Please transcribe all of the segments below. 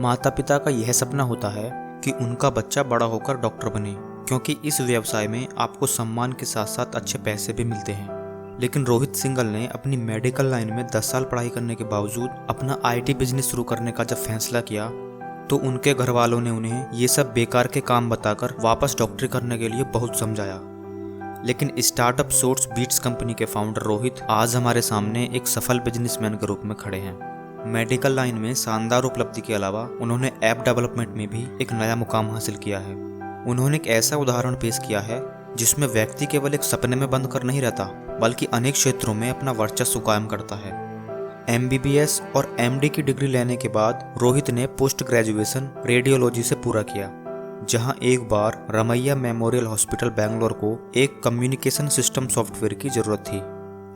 माता पिता का यह सपना होता है कि उनका बच्चा बड़ा होकर डॉक्टर बने, क्योंकि इस व्यवसाय में आपको सम्मान के साथ साथ अच्छे पैसे भी मिलते हैं। लेकिन रोहित सिंघल ने अपनी मेडिकल लाइन में 10 साल पढ़ाई करने के बावजूद अपना आईटी बिजनेस शुरू करने का जब फैसला किया तो उनके घर वालों ने उन्हें ये सब बेकार के काम बताकर वापस डॉक्टरी करने के लिए बहुत समझाया। लेकिन स्टार्टअप सोर्स बीट्स कंपनी के फाउंडर रोहित आज हमारे सामने एक सफल बिजनेसमैन के रूप में खड़े हैं। मेडिकल लाइन में शानदार उपलब्धि के अलावा उन्होंने ऐप डेवलपमेंट में भी एक नया मुकाम हासिल किया है। उन्होंने एक ऐसा उदाहरण पेश किया है जिसमें व्यक्ति केवल एक सपने में बंद कर नहीं रहता, बल्कि अनेक क्षेत्रों में अपना वर्चस्व कायम करता है। MBBS और MD की डिग्री लेने के बाद रोहित ने पोस्ट ग्रेजुएशन रेडियोलॉजी से पूरा किया, जहां एक बार रमैया मेमोरियल हॉस्पिटल बेंगलोर को एक कम्युनिकेशन सिस्टम सॉफ्टवेयर की जरूरत थी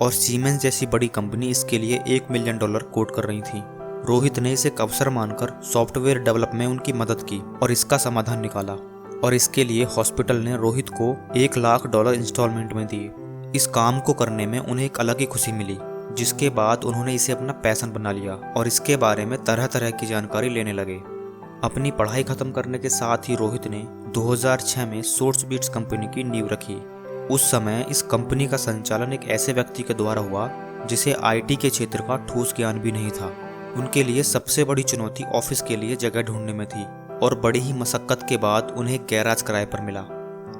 और सीमेंस जैसी बड़ी कंपनी इसके लिए $1 मिलियन कोट कर रही थी। रोहित ने इसे एक अवसर मानकर सॉफ्टवेयर डेवलप में उनकी मदद की और इसका समाधान निकाला, और इसके लिए हॉस्पिटल ने रोहित को $1 लाख इंस्टॉलमेंट में दिए। इस काम को करने में उन्हें एक अलग ही खुशी मिली, जिसके बाद उन्होंने इसे अपना पैशन बना लिया और इसके बारे में तरह तरह की जानकारी लेने लगे। अपनी पढ़ाई खत्म करने के साथ ही रोहित ने 2006 में सोर्स बीट्स कंपनी की नींव रखी। उस समय इस कंपनी का संचालन एक ऐसे व्यक्ति के द्वारा हुआ जिसे आईटी के क्षेत्र का ठोस ज्ञान भी नहीं था। उनके लिए सबसे बड़ी चुनौती ऑफिस के लिए जगह ढूंढने में थी और बड़ी ही मशक्कत के बाद उन्हें एक गैराज किराए पर मिला।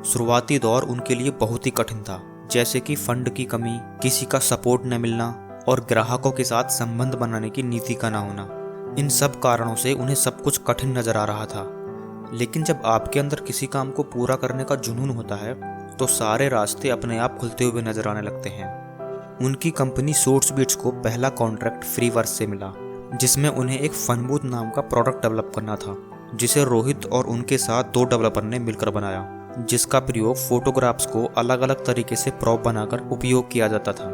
शुरुआती दौर उनके लिए बहुत ही कठिन था, जैसे कि फंड की कमी, किसी का सपोर्ट न मिलना और ग्राहकों के साथ संबंध बनाने की नीति का न होना। इन सब कारणों से उन्हें सब कुछ कठिन नजर आ रहा था। लेकिन जब आपके अंदर किसी काम को पूरा करने का जुनून होता है तो सारे रास्ते अपने आप खुलते हुए नजर आने लगते हैं। उनकी कंपनी सोर्स बीट्स को पहला कॉन्ट्रैक्ट फ्रीवर्स से मिला, जिसमें उन्हें एक फनबूथ नाम का प्रोडक्ट डेवलप करना था, जिसे रोहित और उनके साथ 2 डेवलपर ने मिलकर बनाया, जिसका प्रयोग फोटोग्राफ्स को अलग अलग तरीके से प्रॉप बनाकर उपयोग किया जाता था।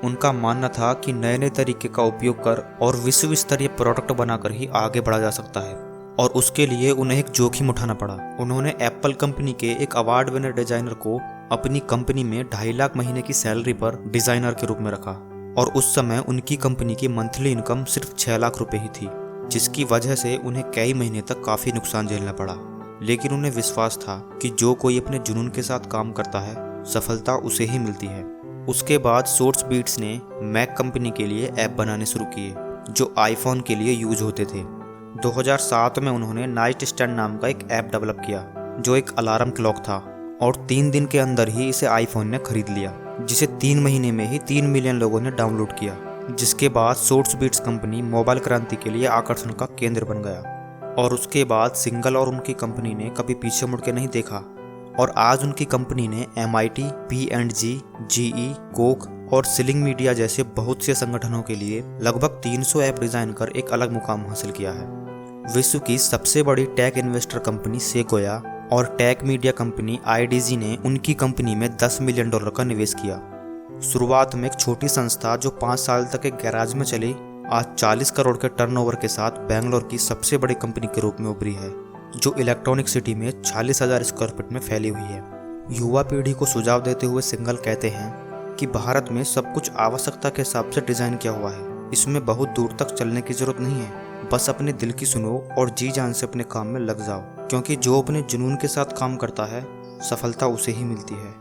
उनका मानना था कि नए नए तरीके का उपयोग कर और विश्व स्तरीय प्रोडक्ट बनाकर ही आगे बढ़ा जा सकता है, और उसके लिए उन्हें एक जोखिम उठाना पड़ा। उन्होंने एप्पल कंपनी के एक अवार्ड विनर डिजाइनर को अपनी कंपनी में 2.5 लाख महीने की सैलरी पर डिजाइनर के रूप में रखा, और उस समय उनकी कंपनी की मंथली इनकम सिर्फ 6 लाख रुपए ही थी, जिसकी वजह से उन्हें कई महीने तक काफी नुकसान झेलना पड़ा। लेकिन उन्हें विश्वास था कि जो कोई अपने जुनून के साथ काम करता है, सफलता उसे ही मिलती है। उसके बाद सोर्स बीट्स ने मैक कंपनी के लिए ऐप बनाने शुरू किए, जो आईफोन के लिए यूज होते थे। 2007 में उन्होंने नाइट स्टैंड नाम का एक ऐप डेवलप किया, जो एक अलार्म क्लॉक था, और 3 दिन के अंदर ही इसे आईफोन ने खरीद लिया, जिसे 3 महीने में ही 3 मिलियन लोगों ने डाउनलोड किया। जिसके बाद सोर्स बीट्स कंपनी मोबाइल क्रांति के लिए आकर्षण का केंद्र बन गया, और उसके बाद सिंगल और उनकी कंपनी ने कभी पीछे मुड़ के नहीं देखा, और आज उनकी कंपनी ने MIT, P&G, GE, कोक और सिलिंग मीडिया जैसे बहुत से संगठनों के लिए लगभग 300 ऐप डिजाइन कर एक अलग मुकाम हासिल किया है। विश्व की सबसे बड़ी टेक इन्वेस्टर कंपनी सेक्वोया और टेक मीडिया कंपनी IDG ने उनकी कंपनी में $10 मिलियन का निवेश किया। शुरुआत में एक छोटी संस्था जो 5 साल तक एक गैराज में चली, आज 40 करोड़ के टर्नओवर के साथ बेंगलोर की सबसे बड़ी कंपनी के रूप में उभरी है, जो इलेक्ट्रॉनिक सिटी में 40,000 स्क्वायर फीट में फैली हुई है। युवा पीढ़ी को सुझाव देते हुए सिंघल कहते हैं कि भारत में सब कुछ आवश्यकता के हिसाब से डिजाइन किया हुआ है। इसमें बहुत दूर तक चलने की जरूरत नहीं है, बस अपने दिल की सुनो और जी जान से अपने काम में लग जाओ, क्योंकि जो अपने जुनून के साथ काम करता है, सफलता उसे ही मिलती है।